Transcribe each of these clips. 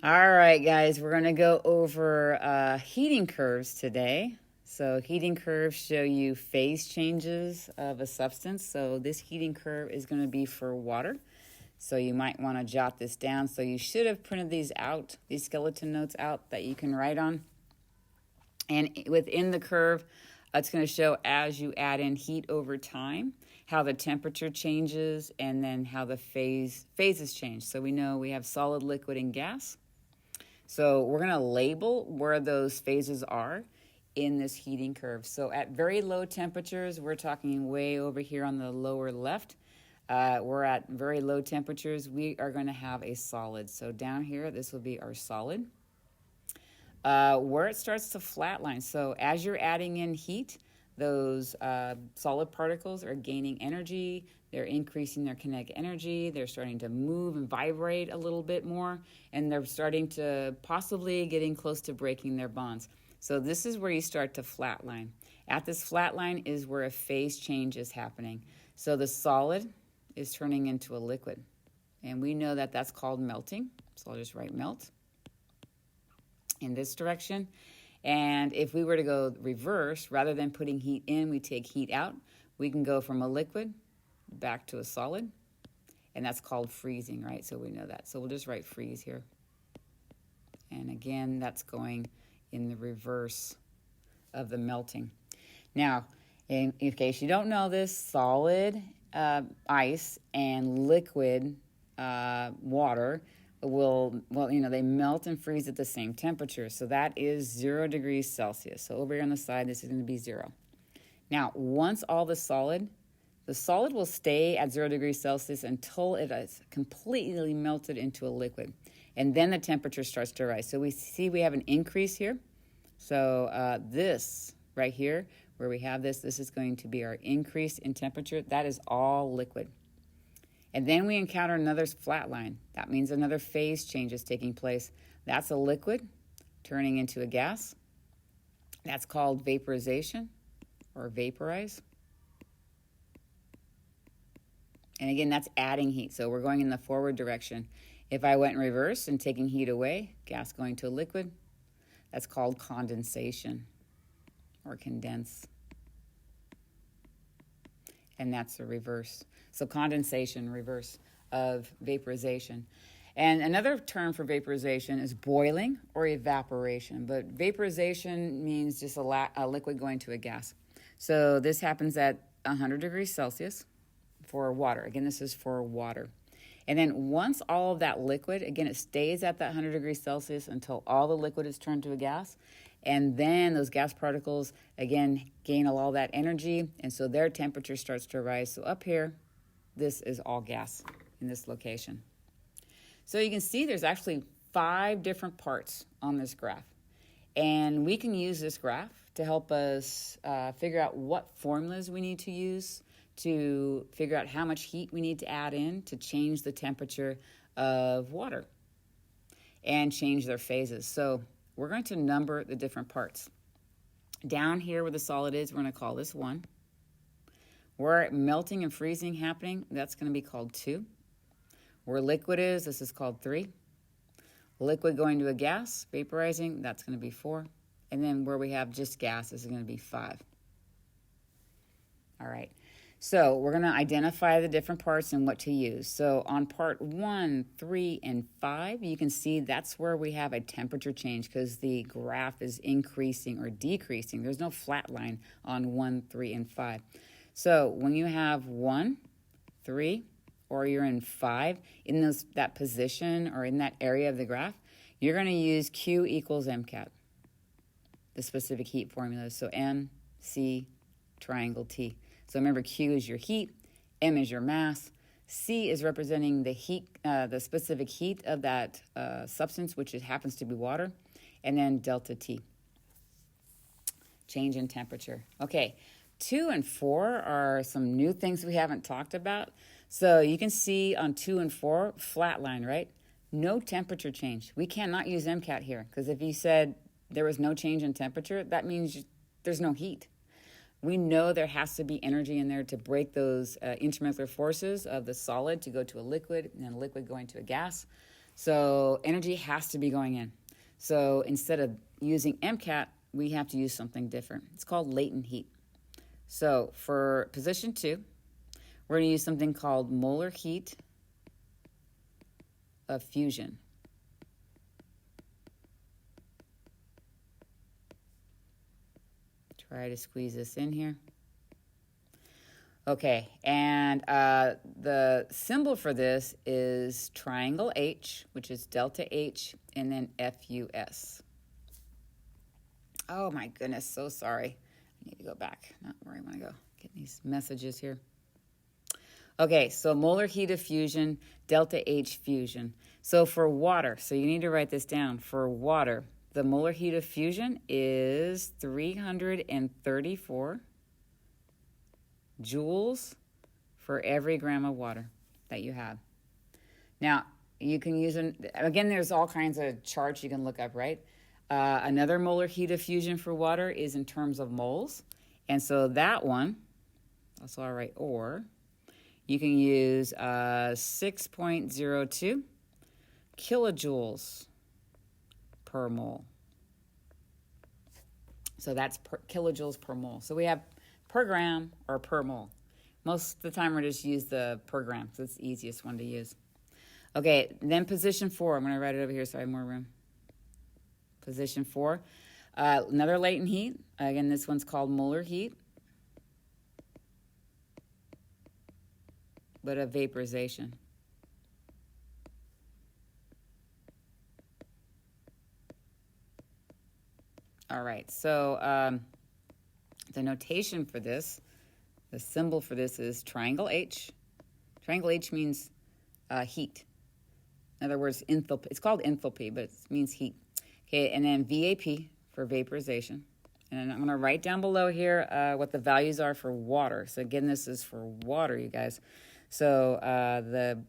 All right, guys, we're going to go over heating curves today. So, heating curves show you phase changes of a substance. So, this heating curve is going to be for water. So, you might want to jot this down. So, you should have printed these out, these skeleton notes out that you can write on. And within the curve, it's going to show as you add in heat over time, how the temperature changes, and then how the phases change. So, we know we have solid, liquid, and gas. So we're going to label where those phases are in this heating curve. So at very low temperatures, we're talking way over here on the lower left. We're at very low temperatures. We are going to have a solid. So down here, this will be our solid. Where it starts to flatline. So as you're adding in heat, those solid particles are gaining energy. They're increasing their kinetic energy. They're starting to move and vibrate a little bit more, and they're starting to possibly getting close to breaking their bonds. So this is where you start to flatline. At this flatline is where a phase change is happening. So the solid is turning into a liquid, and we know that that's called melting. So I'll just write melt in this direction. And if we were to go reverse, rather than putting heat in, we take heat out. We can go from a liquid back to a solid, and that's called freezing, right? So we know that. So we'll just write freeze here. And again, that's going in the reverse of the melting. Now, in case you don't know this, solid ice and liquid water they melt and freeze at the same temperature. So that is 0 degrees Celsius. So over here on the side, this is going to be 0. Now, once all the solid will stay at 0 degrees Celsius until it is completely melted into a liquid. And then the temperature starts to rise. So we see we have an increase here. So this right here, where we have this is going to be our increase in temperature. That is all liquid. And then we encounter another flat line. That means another phase change is taking place. That's a liquid turning into a gas. That's called vaporization or vaporize. And again, that's adding heat. So we're going in the forward direction. If I went in reverse and taking heat away, gas going to a liquid, that's called condensation or condense. And that's the reverse. So condensation, reverse of vaporization. And another term for vaporization is boiling or evaporation. But vaporization means just a liquid going to a gas. So this happens at 100 degrees Celsius for water. Again, this is for water. And then once all of that liquid, again, it stays at that 100 degrees Celsius until all the liquid is turned to a gas. And then those gas particles, again, gain all that energy. And so their temperature starts to rise. So up here, this is all gas in this location. So you can see there's actually 5 different parts on this graph. And we can use this graph to help us figure out what formulas we need to use to figure out how much heat we need to add in to change the temperature of water and change their phases. So we're going to number the different parts. Down here where the solid is, we're going to call this 1. Where melting and freezing happening, that's going to be called 2. Where liquid is, this is called 3. Liquid going to a gas, vaporizing, that's going to be 4. And then where we have just gas, this is going to be 5. All right. So we're going to identify the different parts and what to use. So on part 1, 3, and 5, you can see that's where we have a temperature change because the graph is increasing or decreasing. There's no flat line on 1, 3, and 5. So when you have 1, 3, or you're in 5, in that position or in that area of the graph, you're going to use Q equals MCAT, the specific heat formula. So M, C, triangle T. So remember, Q is your heat, M is your mass, C is representing the heat, the specific heat of that substance, which happens to be water, and then delta T, change in temperature. Okay, 2 and 4 are some new things we haven't talked about. So you can see on 2 and 4, flat line, right? No temperature change. We cannot use MCAT here because if you said there was no change in temperature, that means there's no heat. We know there has to be energy in there to break those intermolecular forces of the solid to go to a liquid and then a liquid going to a gas. So energy has to be going in. So instead of using MCAT, we have to use something different. It's called latent heat. So for position 2, we're going to use something called molar heat of fusion. Try to squeeze this in here. Okay, and the symbol for this is triangle H, which is delta H, and then FUS. Oh my goodness, so sorry. I need to go back, not where I want to go. Get these messages here. Okay, so molar heat of fusion, delta H fusion. So for water, so you need to write this down. For water, the molar heat of fusion is 334 joules for every gram of water that you have. Now, you can use, again, there's all kinds of charts you can look up, right? Another molar heat of fusion for water is in terms of moles. And so that one, that's all right, or you can use 6.02 kilojoules per mole. So that's kilojoules per mole. So we have per gram or per mole. Most of the time we're just use the per gram, so it's the easiest one to use. Okay, then position 4. I'm going to write it over here so I have more room. Position 4. Another latent heat. Again, this one's called molar heat, but of vaporization. All right, so the notation for this, the symbol for this is triangle H. Triangle H means heat. In other words, enthalpy. It's called enthalpy, but it means heat. Okay, and then VAP for vaporization. And I'm going to write down below here what the values are for water. So again, this is for water, you guys. So the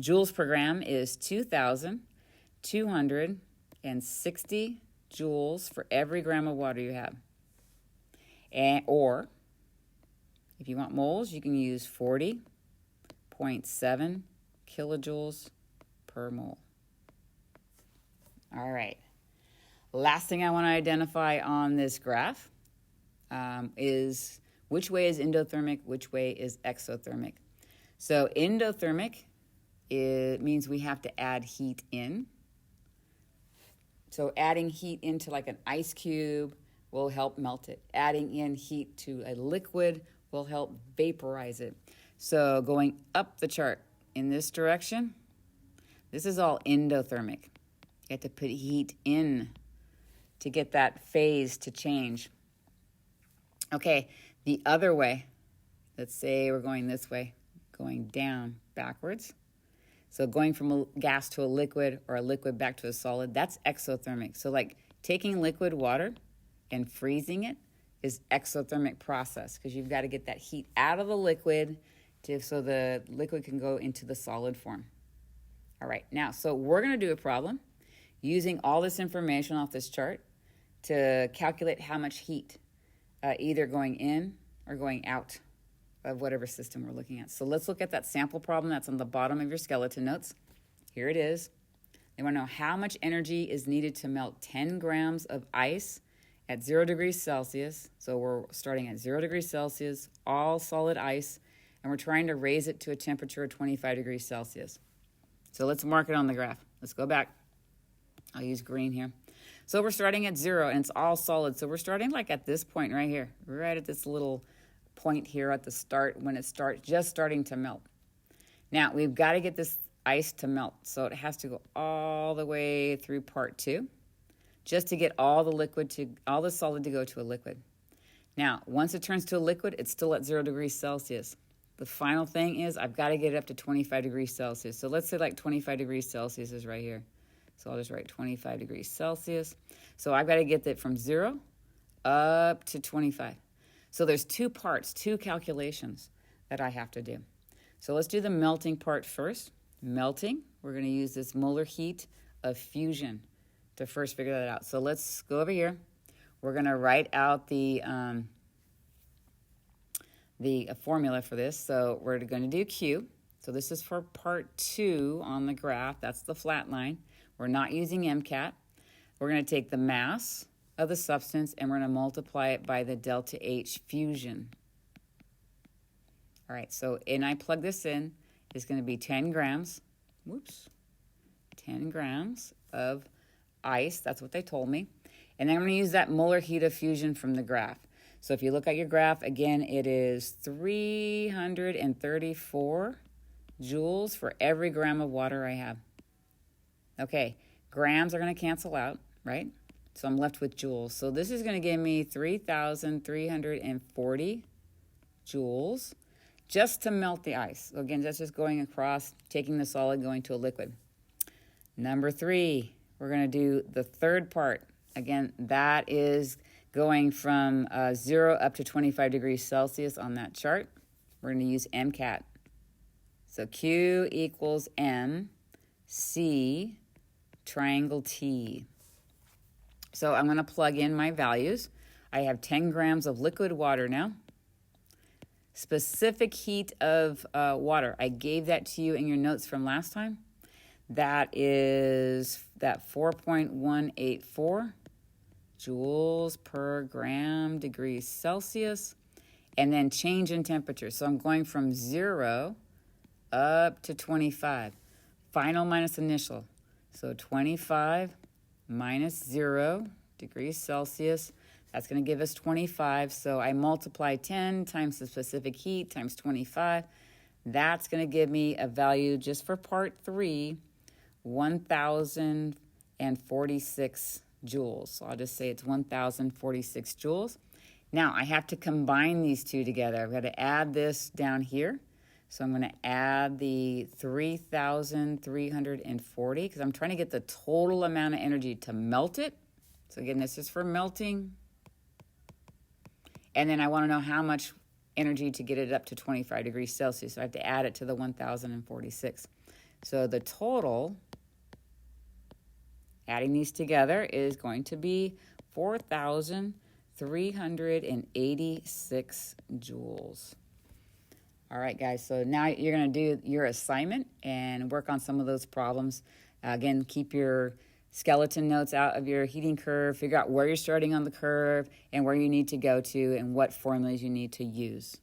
joules per gram is 2,260 joules for every gram of water you have. Or, if you want moles, you can use 40.7 kilojoules per mole. All right. Last thing I want to identify on this graph is which way is endothermic, which way is exothermic. So endothermic, it means we have to add heat in. So adding heat into like an ice cube will help melt it. Adding in heat to a liquid will help vaporize it. So going up the chart in this direction, this is all endothermic. You have to put heat in to get that phase to change. Okay, the other way, let's say we're going this way, going down backwards. So going from a gas to a liquid or a liquid back to a solid, that's exothermic. So like taking liquid water and freezing it is exothermic process because you've got to get that heat out of the liquid so the liquid can go into the solid form. All right, now, so we're going to do a problem using all this information off this chart to calculate how much heat either going in or going out of whatever system we're looking at. So let's look at that sample problem that's on the bottom of your skeleton notes. Here it is. They want to know how much energy is needed to melt 10 grams of ice at 0 degrees Celsius. So we're starting at 0 degrees Celsius, all solid ice, and we're trying to raise it to a temperature of 25 degrees Celsius. So let's mark it on the graph. Let's go back. I'll use green here. So we're starting at 0, and it's all solid. So we're starting like at this point right here, right at this little point here at the start when it starts just starting to melt. Now, we've got to get this ice to melt. So it has to go all the way through part 2 just to get all the solid to go to a liquid. Now, once it turns to a liquid, it's still at 0 degrees Celsius. The final thing is I've got to get it up to 25 degrees Celsius. So let's say like 25 degrees Celsius is right here. So I'll just write 25 degrees Celsius. So I've got to get it from 0 up to 25. So there's 2 parts, 2 calculations that I have to do. So let's do the melting part first. Melting, we're going to use this molar heat of fusion to first figure that out. So let's go over here. We're going to write out the formula for this. So we're going to do Q. So this is for part 2 on the graph. That's the flat line. We're not using MCAT. We're going to take the mass of the substance and we're going to multiply it by the delta H fusion. All right, so and I plug this in. It's going to be 10 grams. Whoops. 10 grams of ice. That's what they told me. And then I'm going to use that molar heat of fusion from the graph. So if you look at your graph, again, it is 334 joules for every gram of water I have. Okay, grams are going to cancel out, right? So I'm left with joules. So this is going to give me 3,340 joules just to melt the ice. So again, that's just going across, taking the solid, going to a liquid. Number 3, we're going to do the third part. Again, that is going from 0 up to 25 degrees Celsius on that chart. We're going to use MCAT. So Q equals M, C, triangle T. So I'm going to plug in my values. I have 10 grams of liquid water now. Specific heat of water. I gave that to you in your notes from last time. That is that 4.184 joules per gram degrees Celsius. And then change in temperature. So I'm going from 0 up to 25. Final minus initial. So 25 minus 0 degrees Celsius. That's going to give us 25. So I multiply 10 times the specific heat times 25. That's going to give me a value just for part 3, 1,046 joules. So I'll just say it's 1,046 joules. Now I have to combine these two together. I've got to add this down here. So I'm going to add the 3,340 because I'm trying to get the total amount of energy to melt it. So again, this is for melting. And then I want to know how much energy to get it up to 25 degrees Celsius. So I have to add it to the 1,046. So the total, adding these together, is going to be 4,386 joules. All right, guys, so now you're going to do your assignment and work on some of those problems. Again, keep your skeleton notes out of your heating curve. Figure out where you're starting on the curve and where you need to go to and what formulas you need to use.